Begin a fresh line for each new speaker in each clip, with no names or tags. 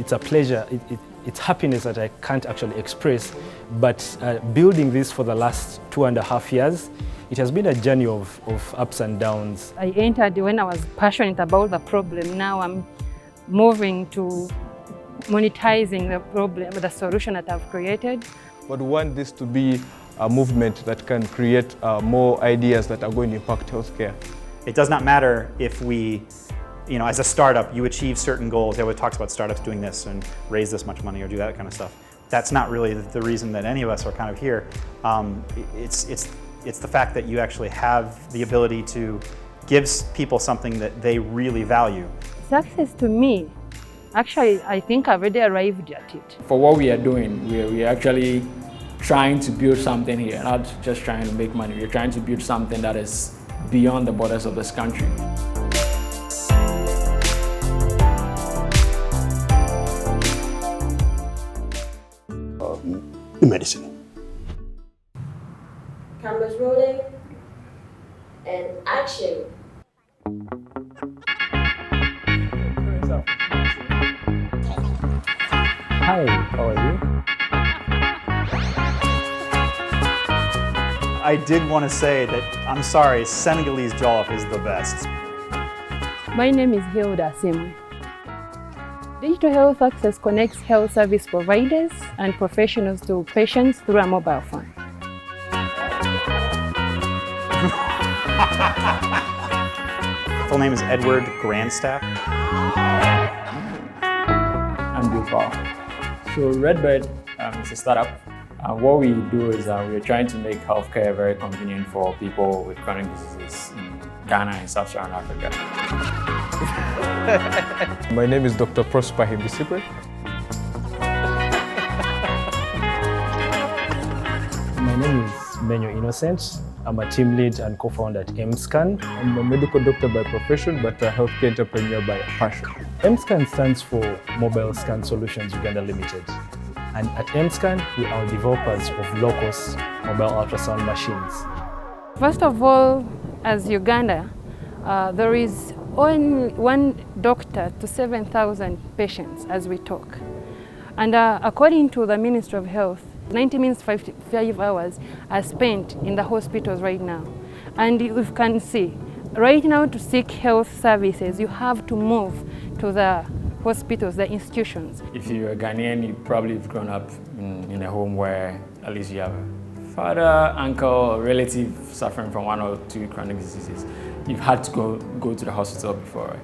it's a pleasure, it's happiness that I can't actually express. But building this for the last 2.5 years, it has been a journey of ups and downs.
I entered when I was passionate about the problem. Now I'm moving to monetizing the problem, the solution that I've created.
But we want this to be a movement that can create more ideas that are going to impact healthcare.
It does not matter if we, as a startup, you achieve certain goals. Everyone talks about startups doing this and raise this much money or do that kind of stuff. That's not really the reason that any of us are kind of here. It's the fact that you actually have the ability to give people something that they really value.
Success to me, actually, I think I've already arrived at it.
For what we are doing, we're actually trying to build something here, not just trying to make money. We're trying to build something that is beyond the borders of this country.
Medicine.
Cameras rolling, and action.
Hi, how are you?
I did want to say that, I'm sorry, Senegalese jollof is the best.
My name is Hilda Simwe. Digital Health Access connects health service providers and professionals to patients through a mobile phone.
Full name is Edward Grandstaff.
I'm Bill. So Redbird is a startup. What we do is we're trying to make healthcare very convenient for people with chronic diseases in Ghana and Sub-Saharan Africa.
My name is Dr. Prosper Hibisipe.
My name is Benyo Innocent. I'm a team lead and co-founder at MScan.
I'm a medical doctor by profession, but a healthcare entrepreneur by passion.
MScan stands for Mobile Scan Solutions Uganda Limited. And at MScan, we are developers of low-cost mobile ultrasound machines.
First of all, as Uganda, there is only one doctor to 7,000 patients as we talk. And according to the Ministry of Health, 90 minutes, 5 hours are spent in the hospitals right now. And you can see, right now to seek health services, you have to move to the hospitals, the institutions.
If you're a Ghanaian, you probably have grown up in a home where at least you have a father, uncle, or relative suffering from 1 or 2 chronic diseases. You've had to go to the hospital before.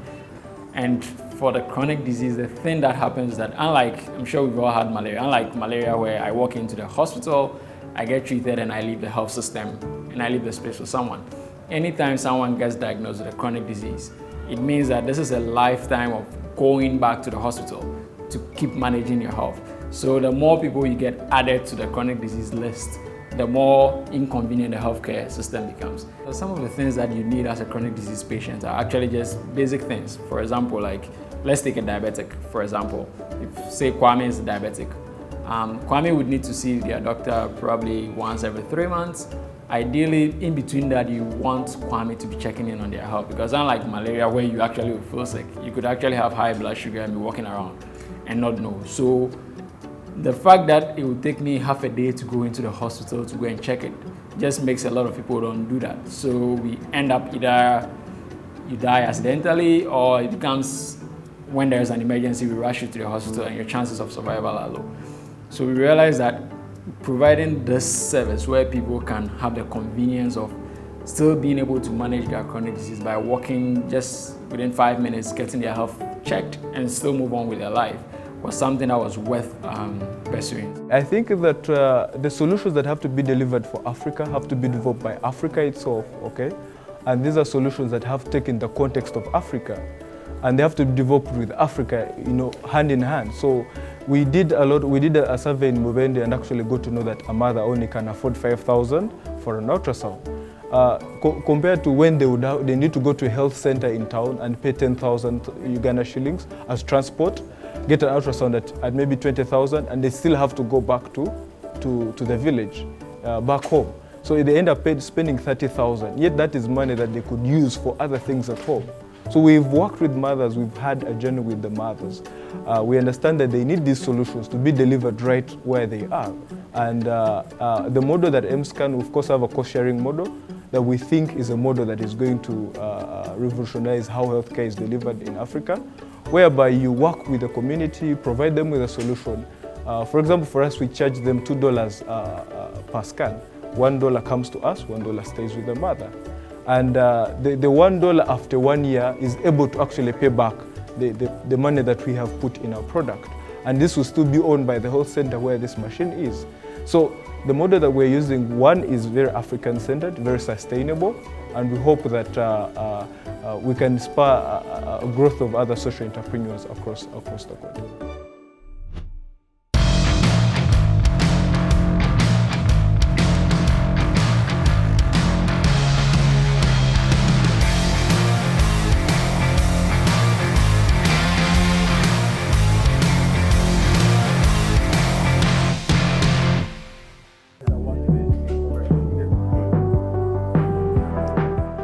And for the chronic disease, the thing that happens is that unlike, I'm sure we've all had malaria, unlike malaria where I walk into the hospital, I get treated and I leave the health system and I leave the space for someone. Anytime someone gets diagnosed with a chronic disease, it means that this is a lifetime of going back to the hospital to keep managing your health. So the more people you get added to the chronic disease list, the more inconvenient the healthcare system becomes. So some of the things that you need as a chronic disease patient are actually just basic things. For example, like, let's take a diabetic, for example. If, say, Kwame is a diabetic, Kwame would need to see their doctor probably once every 3 months. Ideally, in between that, you want Kwame to be checking in on their health, because unlike malaria where you actually will feel sick, you could actually have high blood sugar and be walking around and not know. So the fact that it would take me half a day to go into the hospital to go and check it just makes a lot of people don't do that. So we end up either you die accidentally, or it becomes when there's an emergency, we rush you to the hospital and your chances of survival are low. So we realized that providing this service where people can have the convenience of still being able to manage their chronic disease by walking just within 5 minutes, getting their health checked and still move on with their life was something that was worth pursuing.
I think that the solutions that have to be delivered for Africa have to be developed by Africa itself, okay? And these are solutions that have taken the context of Africa, and they have to be developed with Africa, hand in hand. So we did a survey in Mubende and actually got to know that a mother only can afford 5,000 for an ultrasound. Compared to when they need to go to a health center in town and pay 10,000 Uganda shillings as transport, get an ultrasound at maybe 20,000, and they still have to go back to the village, back home. So they end up spending 30,000, yet that is money that they could use for other things at home. So we've worked with mothers, we've had a journey with the mothers. We understand that they need these solutions to be delivered right where they are. And the model that MScan, we of course have a cost-sharing model that we think is a model that is going to revolutionize how healthcare is delivered in Africa, whereby you work with the community, provide them with a solution. For example, for us, we charge them $2 per scan. $1 comes to us, $1 stays with the mother. And the $1 after 1 year is able to actually pay back the money that we have put in our product. And this will still be owned by the health center where this machine is. So the model that we're using, one, is very African-centered, very sustainable, and we hope that we can spur a growth of other social entrepreneurs across the country.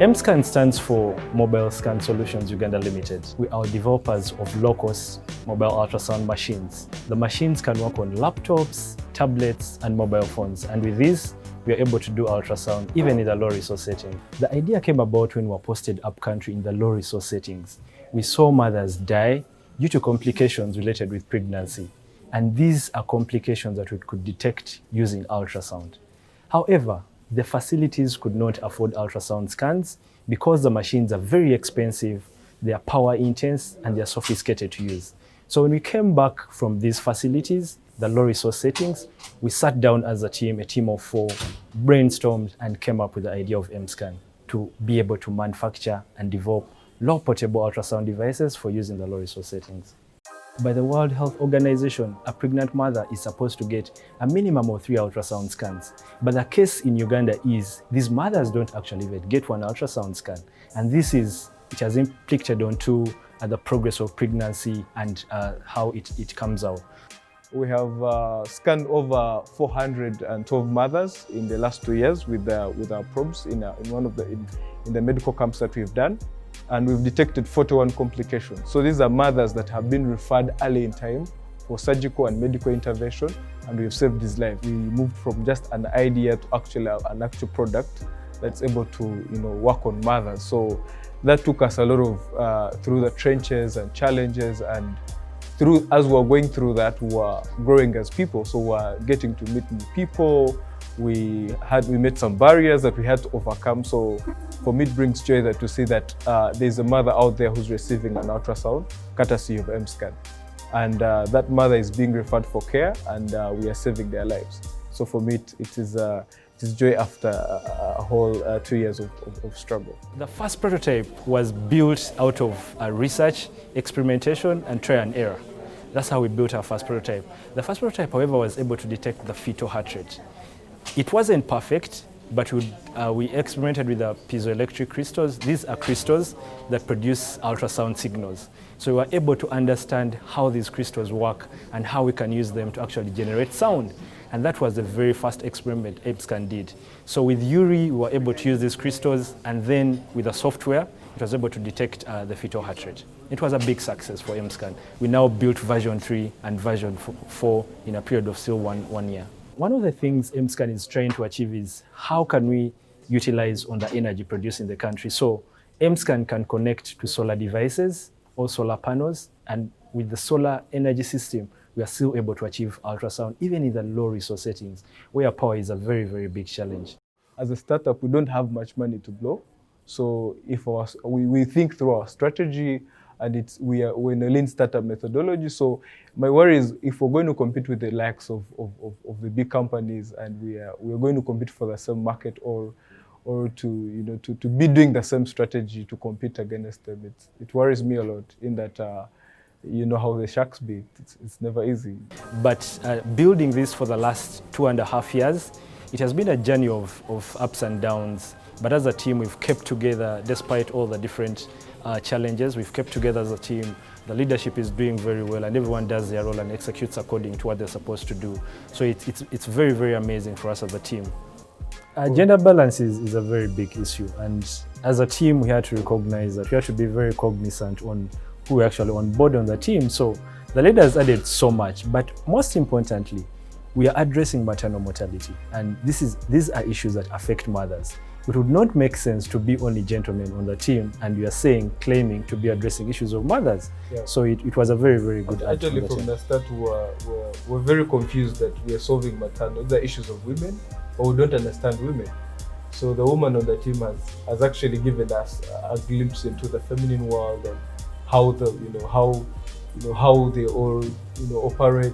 MScan stands for Mobile Scan Solutions Uganda Limited. We are developers of low-cost mobile ultrasound machines. The machines can work on laptops, tablets, and mobile phones. And with this, we are able to do ultrasound even in the low resource setting. The idea came about when we were posted up country in the low resource settings. We saw mothers die due to complications related with pregnancy. And these are complications that we could detect using ultrasound. However, the facilities could not afford ultrasound scans because the machines are very expensive, they are power intense, and they are sophisticated to use. So when we came back from these facilities, the low resource settings, we sat down as a team of 4, brainstormed and came up with the idea of MScan to be able to manufacture and develop low portable ultrasound devices for use in the low resource settings. By the World Health Organization, a pregnant mother is supposed to get a minimum of 3 ultrasound scans. But the case in Uganda is these mothers don't actually even get 1 ultrasound scan. And it has implicated onto the progress of pregnancy and how it comes out.
We have scanned over 412 mothers in the last 2 years with our probes in the medical camps that we've done. And we've detected 41 complications. So these are mothers that have been referred early in time for surgical and medical intervention, and we've saved these lives. We moved from just an idea to actually an actual product that's able to work on mothers. So that took us a lot of through the trenches and challenges, and as we're going through that, we're growing as people. So we're getting to meet new people. We met some barriers that we had to overcome. So for me, it brings joy to see that there's a mother out there who's receiving an ultrasound courtesy of MScan. And that mother is being referred for care, and we are saving their lives. So for me, it is joy after a whole 2 years of struggle.
The first prototype was built out of research, experimentation, and trial and error. That's how we built our first prototype. The first prototype, however, was able to detect the fetal heart rate. It wasn't perfect, but we experimented with the piezoelectric crystals. These are crystals that produce ultrasound signals. So we were able to understand how these crystals work and how we can use them to actually generate sound. And that was the very first experiment MScan did. So with Yuri, we were able to use these crystals, and then with the software, it was able to detect the fetal heart rate. It was a big success for MScan. We now built version 3 and version 4 in a period of still one year. One of the things MScan is trying to achieve is how can we utilize on the energy produced in the country. So MScan can connect to solar devices or solar panels, and with the solar energy system, we are still able to achieve ultrasound even in the low resource settings where power is a very, very big challenge.
As a startup, we don't have much money to blow. So if we think through our strategy, and we're in a lean startup methodology. So my worry is if we're going to compete with the likes of the big companies, and we're going to compete for the same market, or to be doing the same strategy to compete against them, it worries me a lot in that you know how the sharks beat. It's never easy.
But building this for the last 2.5 years, it has been a journey of ups and downs. But as a team, we've kept together despite all the different challenges. We've kept together as a team. The leadership is doing very well, and everyone does their role and executes according to what they're supposed to do. So it's very, very amazing for us as a team. Gender balance is a very big issue, and as a team we had to recognize that we had to be very cognizant on who are actually on board on the team. So the leaders added so much, but most importantly, we are addressing maternal mortality, and these are issues that affect mothers. It would not make sense to be only gentlemen on the team and you are claiming to be addressing issues of mothers. Yeah. So it was a very, very good
attitude. Actually, from the start, we're very confused that we are solving the issues of women, but we don't understand women. So the woman on the team has actually given us a glimpse into the feminine world and how how they all operate.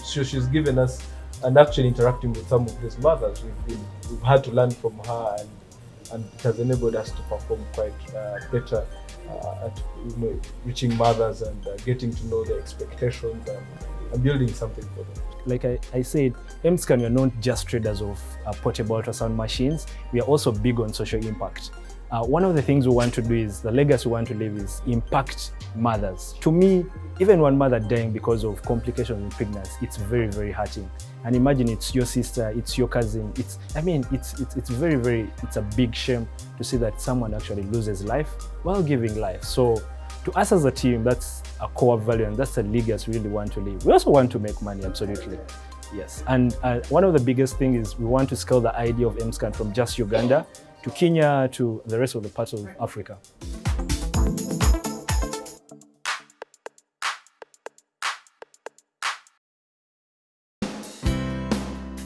So she's given us, and actually interacting with some of these mothers, we've had to learn from her, and it has enabled us to perform quite better at reaching mothers and getting to know their expectations and building something for them.
Like I said, MScan, we are not just traders of portable ultrasound machines, we are also big on social impact. One of the things we want to do is, the legacy we want to leave is impact mothers. To me, even one mother dying because of complications in pregnancy, it's very, very hurting. And imagine it's your sister, it's your cousin. It's a big shame to see that someone actually loses life while giving life. So to us as a team, that's a core value, and that's a legacy we really want to leave. We also want to make money, absolutely. Yes, and one of the biggest things is we want to scale the idea of MScan from just Uganda to Kenya to the rest of the parts of Africa.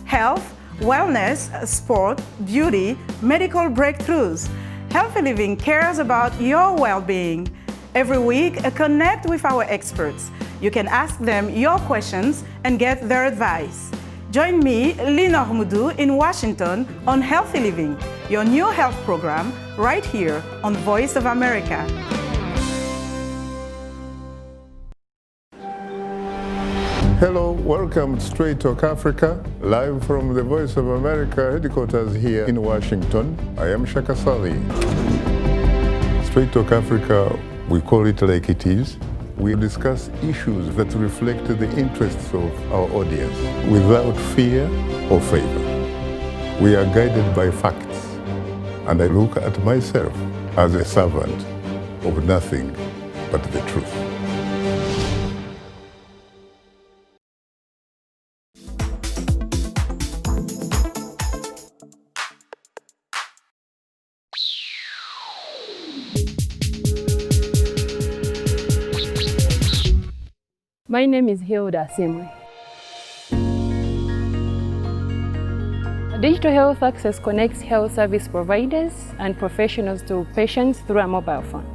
Health, wellness, sport, beauty, medical breakthroughs. Healthy Living cares about your well-being. Every week, connect with our experts. You can ask them your questions and get their advice. Join me, Lina Humudu, in Washington on Healthy Living, your new health program, right here on Voice of America.
Hello, welcome to Straight Talk Africa, live from the Voice of America headquarters here in Washington. I am Shaka Sali. Straight Talk Africa, we call it like it is. We discuss issues that reflect the interests of our audience without fear or favor. We are guided by facts, and I look at myself as a servant of nothing but the truth.
My name is Hilda Simwe. Digital Health Access connects health service providers and professionals to patients through a mobile phone.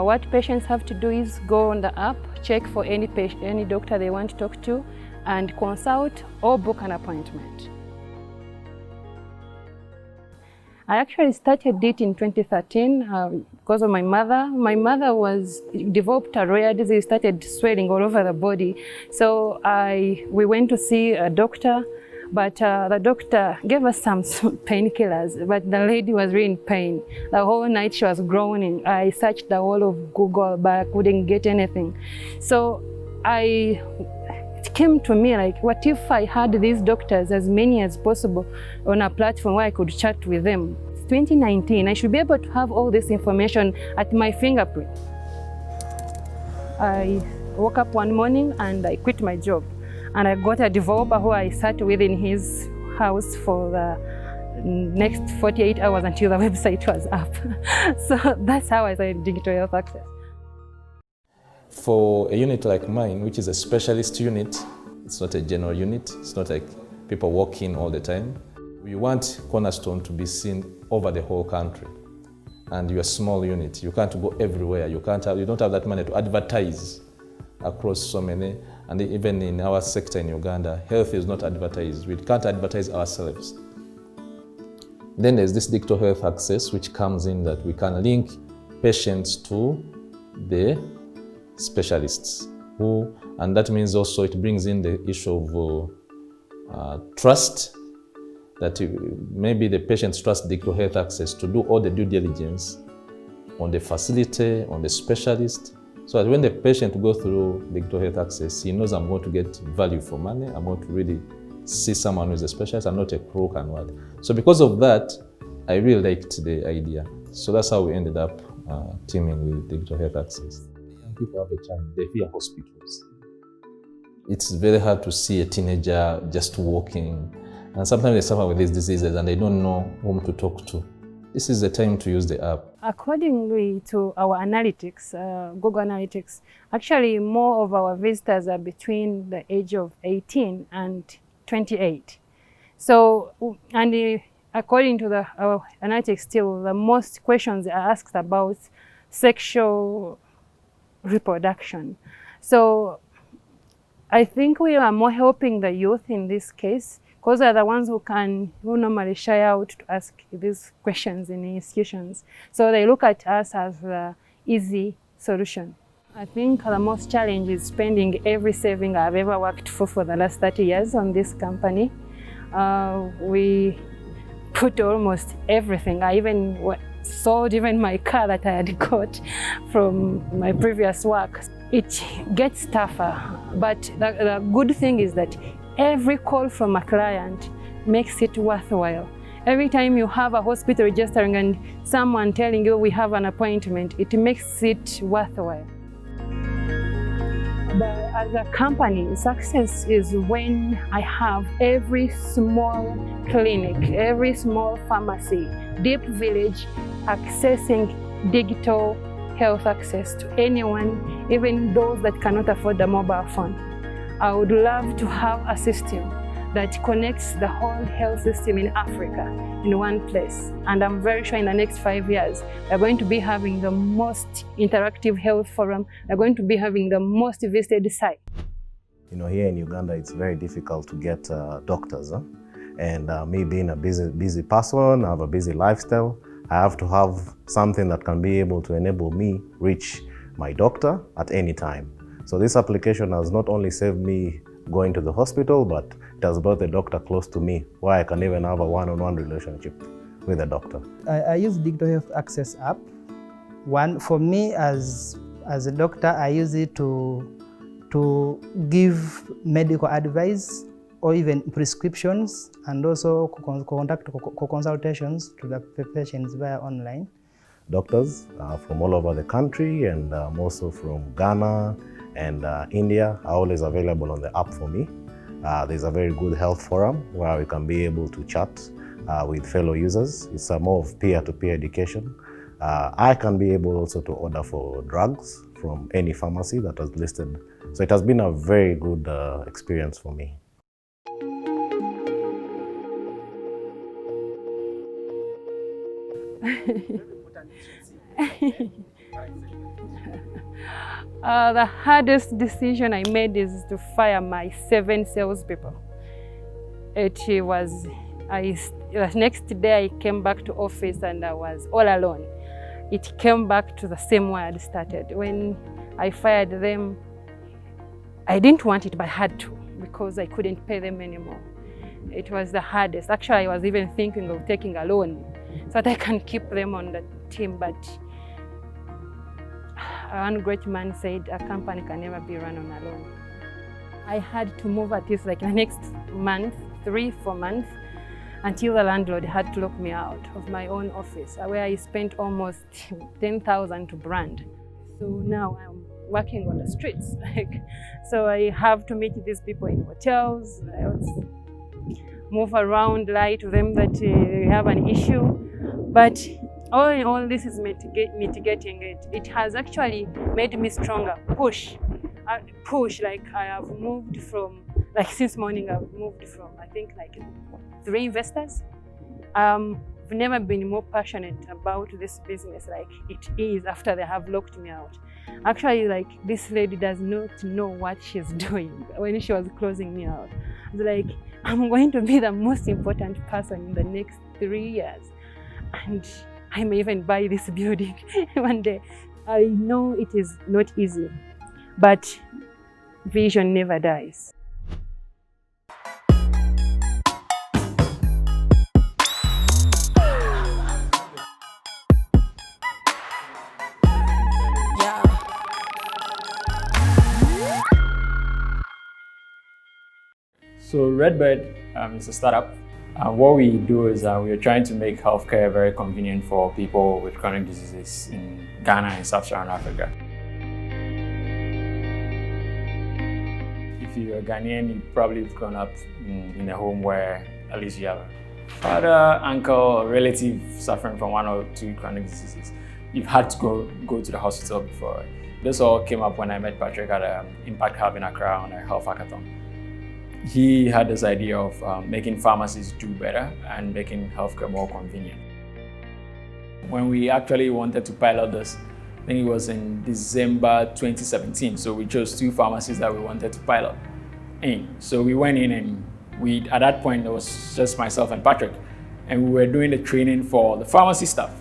What patients have to do is go on the app, check for any doctor they want to talk to, and consult or book an appointment. I actually started it in 2013 because of my mother. My mother developed a rare disease, started swelling all over the body. So we went to see a doctor, but the doctor gave us some painkillers, but the lady was really in pain. The whole night she was groaning. I searched the whole of Google, but I couldn't get anything. So it came to me like, what if I had these doctors, as many as possible, on a platform where I could chat with them? It's 2019, I should be able to have all this information at my fingerprint. I woke up one morning and I quit my job. And I got a developer who I sat with in his house for the next 48 hours until the website was up. So that's how I started Digital Health Access.
For a unit like mine, which is a specialist unit, it's not a general unit, it's not like people walk in all the time. We want Cornerstone to be seen over the whole country. And you're a small unit, you can't go everywhere, you don't have that money to advertise across so many, and even in our sector in Uganda, health is not advertised. We can't advertise ourselves. Then there's this digital health access, which comes in that we can link patients to the specialists, and that means also it brings in the issue of trust, that maybe the patients trust digital health access to do all the due diligence on the facility, on the specialist, so that when the patient goes through digital health access, he knows I'm going to get value for money, I'm going to really see someone who is a specialist and not a crook and what. So because of that, I really liked the idea. So that's how we ended up teaming with Digital Health Access. Young people have a challenge, they fear hospitals. It's very hard to see a teenager just walking, and sometimes they suffer with these diseases and they don't know whom to talk to. This is the time to use the app.
Accordingly to our analytics, Google Analytics, actually more of our visitors are between the age of 18 and 28. So, and according to our analytics still, the most questions are asked about sexual reproduction. So I think we are more helping the youth in this case, because they're the ones who normally shy out to ask these questions in institutions. So they look at us as the easy solution. I think the most challenge is spending every saving I've ever worked for the last 30 years on this company. We put almost everything. I even sold even my car that I had got from my previous work. It gets tougher, but the good thing is that every call from a client makes it worthwhile. Every time you have a hospital registering and someone telling you we have an appointment, it makes it worthwhile. But as a company, success is when I have every small clinic, every small pharmacy, deep village accessing digital health access to anyone, even those that cannot afford a mobile phone. I would love to have a system that connects the whole health system in Africa in one place. And I'm very sure in the next 5 years, we're going to be having the most interactive health forum. We're going to be having the most visited site.
You know, here in Uganda, it's very difficult to get doctors. And me being a busy person, I have a busy lifestyle, I have to have something that can be able to enable me reach my doctor at any time. So this application has not only saved me going to the hospital, but it has brought the doctor close to me, where I can even have a one-on-one relationship with the doctor.
I use Digital Health Access app. One, for me as a doctor, I use it to give medical advice or even prescriptions, and also conduct consultations to the patients via online.
Doctors from all over the country, and also from Ghana and India, are always available on the app for me. There's a very good health forum where we can be able to chat with fellow users. It's a more of peer-to-peer education. I can be able also to order for drugs from any pharmacy that was listed. So it has been a very good experience for me.
The hardest decision I made is to fire my 7 salespeople. The next day I came back to office and I was all alone. It came back to the same way I'd started. When I fired them, I didn't want it, but I had to, because I couldn't pay them anymore. It was the hardest. Actually, I was even thinking of taking a loan so that I can keep them on the team, but one great man said a company can never be run on a loan. I had to move at least like the next month, 3-4 months, until the landlord had to lock me out of my own office, where I spent almost 10,000 to brand. So now I'm working on the streets. So I have to meet these people in hotels, move around, lie to them that we have an issue. But all in all, this is mitigating it. It has actually made me stronger. Push, like I have moved from, like since morning I've moved from, I think like 3 investors. I've never been more passionate about this business like it is after they have locked me out. Actually, like this lady does not know what she's doing when she was closing me out. I was like, I'm going to be the most important person in the next 3 years. And I may even buy this building one day. I know it is not easy, but vision never dies.
So Redbird is a startup. What we do is we're trying to make healthcare very convenient for people with chronic diseases in Ghana and Sub-Saharan Africa. If you're a Ghanaian, you probably have grown up in a home where at least you have a father, uncle, or relative suffering from one or two chronic diseases. You've had to go to the hospital before. This all came up when I met Patrick at Impact Hub in Accra on a health hackathon. He had this idea of making pharmacies do better and making healthcare more convenient. When we actually wanted to pilot this, I think it was in December 2017. So we chose 2 pharmacies that we wanted to pilot in. So we went in and at that point, it was just myself and Patrick, and we were doing the training for the pharmacy staff.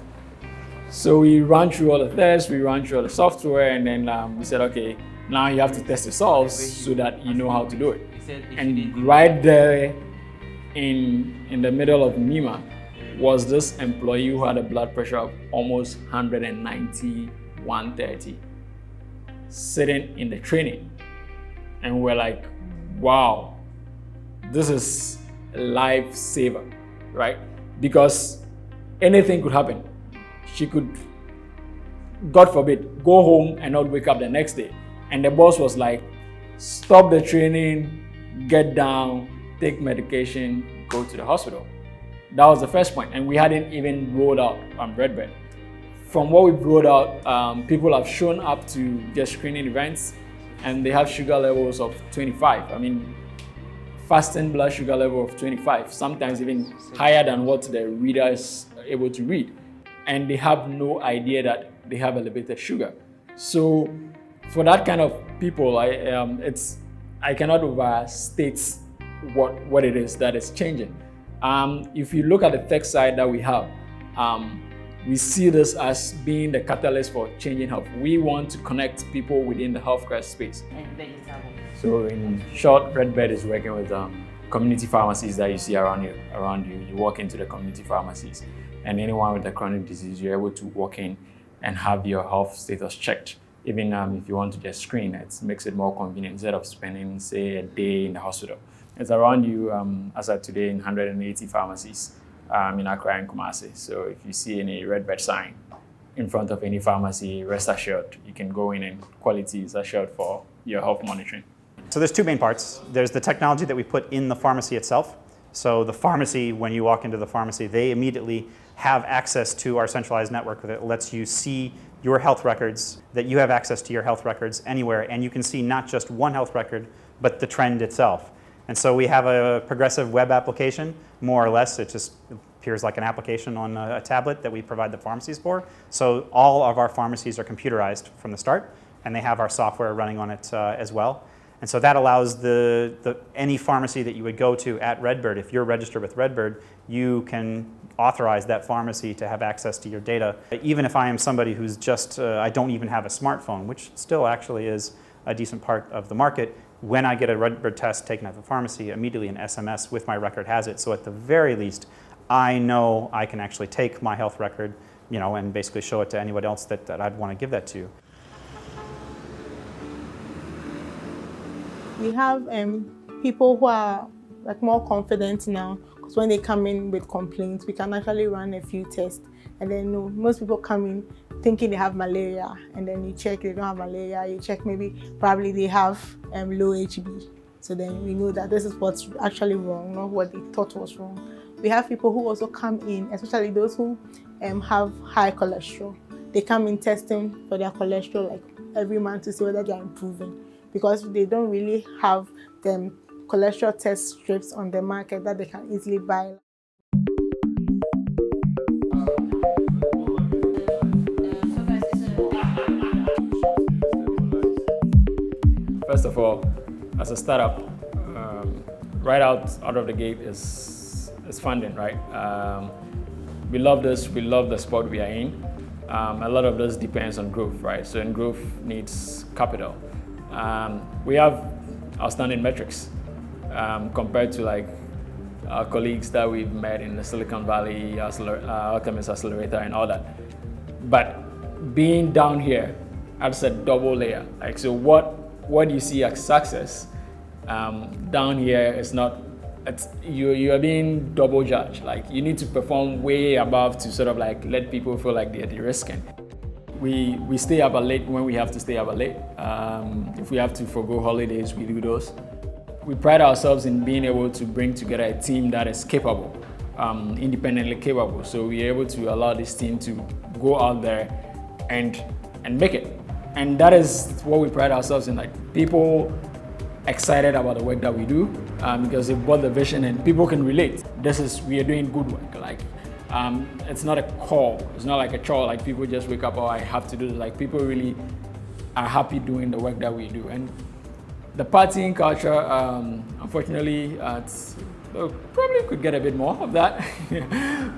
So we ran through all the tests, we ran through all the software, and then we said, okay, now you have to test yourselves so that you know how to do it. And right there in the middle of Nima was this employee who had a blood pressure of almost 190, 130, sitting in the training. And we're like, wow, this is a lifesaver, right? Because anything could happen. She could, God forbid, go home and not wake up the next day. And the boss was like, stop the training, get down, take medication, go to the hospital. That was the first point, and we hadn't even rolled out Redbird. From what we've rolled out, people have shown up to their screening events, and they have sugar levels of 25. I mean, fasting blood sugar level of 25, sometimes even higher than what the reader is able to read. And they have no idea that they have elevated sugar. So for that kind of people, I cannot overstate what it is that is changing. If you look at the tech side that we have, we see this as being the catalyst for changing health. We want to connect people within the healthcare space. So in short, Redbird is working with community pharmacies that you see around you. You walk into the community pharmacies, and anyone with a chronic disease, you're able to walk in and have your health status checked. Even if you want to just screen, it makes it more convenient instead of spending, say, a day in the hospital. It's around you as of today in 180 pharmacies in Accra and Kumasi. So if you see any Redbird sign in front of any pharmacy, rest assured, you can go in and quality is assured for your health monitoring.
So there's 2 main parts. There's the technology that we put in the pharmacy itself. So the pharmacy, when you walk into the pharmacy, they immediately have access to our centralized network that lets you see your health records, that you have access to your health records anywhere, and you can see not just one health record, but the trend itself. And so we have a progressive web application, more or less. It just appears like an application on a tablet that we provide the pharmacies for. So all of our pharmacies are computerized from the start, and they have our software running on it as well. And so that allows any pharmacy that you would go to at Redbird, if you're registered with Redbird, you can authorize that pharmacy to have access to your data. Even if I am somebody who's just, I don't even have a smartphone, which still actually is a decent part of the market, when I get a Redbird test taken at the pharmacy, immediately an SMS with my record has it. So at the very least, I know I can actually take my health record, and basically show it to anyone else that I'd want to give that to.
We have people who are more confident now, because when they come in with complaints, we can actually run a few tests, and then most people come in thinking they have malaria, and then you check they don't have malaria. You check probably they have low HB, so then we know that this is what's actually wrong, not what they thought was wrong. We have people who also come in, especially those who have high cholesterol. They come in testing for their cholesterol every month to see whether they are improving, because they don't really have them cholesterol test strips on the market that they can easily buy.
First of all, as a startup, right out of the gate is funding, right? We love this. We love the spot we are in. A lot of this depends on growth, right? So, and growth needs capital. We have outstanding metrics compared to our colleagues that we've met in the Silicon Valley, Alchemist Accelerator, and all that. But being down here, that's a double layer. So what do you see as success Down here, it's not. You are being double judged. Like you need to perform way above to sort of like let people feel like they're de-risking. We stay up late when we have to stay up late. If we have to forgo holidays, we do those. We pride ourselves in being able to bring together a team that is capable, independently capable. So we're able to allow this team to go out there and make it. And that is what we pride ourselves in, like people excited about the work that we do because they bought the vision and people can relate. We are doing good work. Like it's not a call, it's not like a chore, like people just wake up, oh, I have to do this. Like people really are happy doing the work that we do. And the partying culture, unfortunately, probably could get a bit more of that.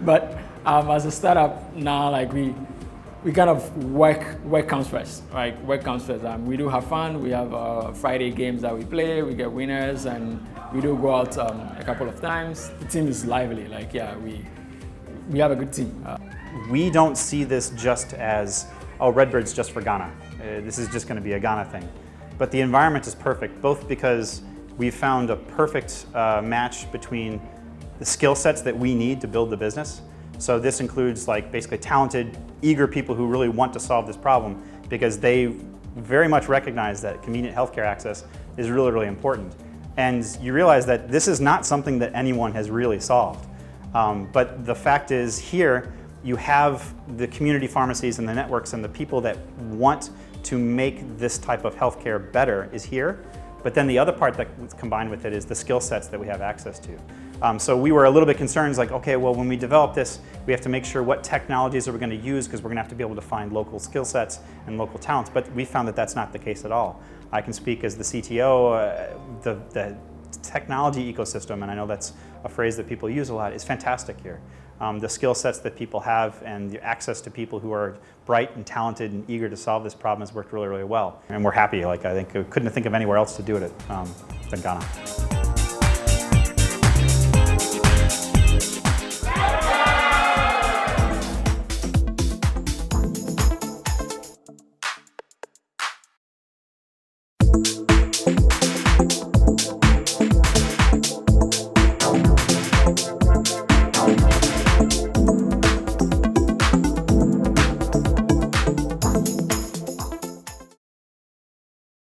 But as a startup now, like we kind of work comes first, right? Work comes first. We do have fun. We have Friday games that we play. We get winners, and we do go out a couple of times. The team is lively. Like yeah, we have a good team.
We don't see this just as, oh, Redbird's just for Ghana. This is just going to be a Ghana thing. But the environment is perfect, both because we've found a perfect match between the skill sets that we need to build the business. So this includes like basically talented, eager people who really want to solve this problem because they very much recognize that convenient healthcare access is really, really important. And you realize that this is not something that anyone has really solved. But the fact is here, you have the community pharmacies and the networks and the people that want to make this type of healthcare better is here. But then the other part that's combined with it is the skill sets that we have access to. So we were a little bit concerned, like, okay, well, when we develop this, we have to make sure what technologies are we going to use because we're going to have to be able to find local skill sets and local talents. But we found that that's not the case at all. I can speak as the CTO, the technology ecosystem, and I know that's a phrase that people use a lot, is fantastic here. The skill sets that people have and the access to people who are bright and talented and eager to solve this problem has worked really, really well. And we're happy. Like I think we couldn't think of anywhere else to do it than Ghana.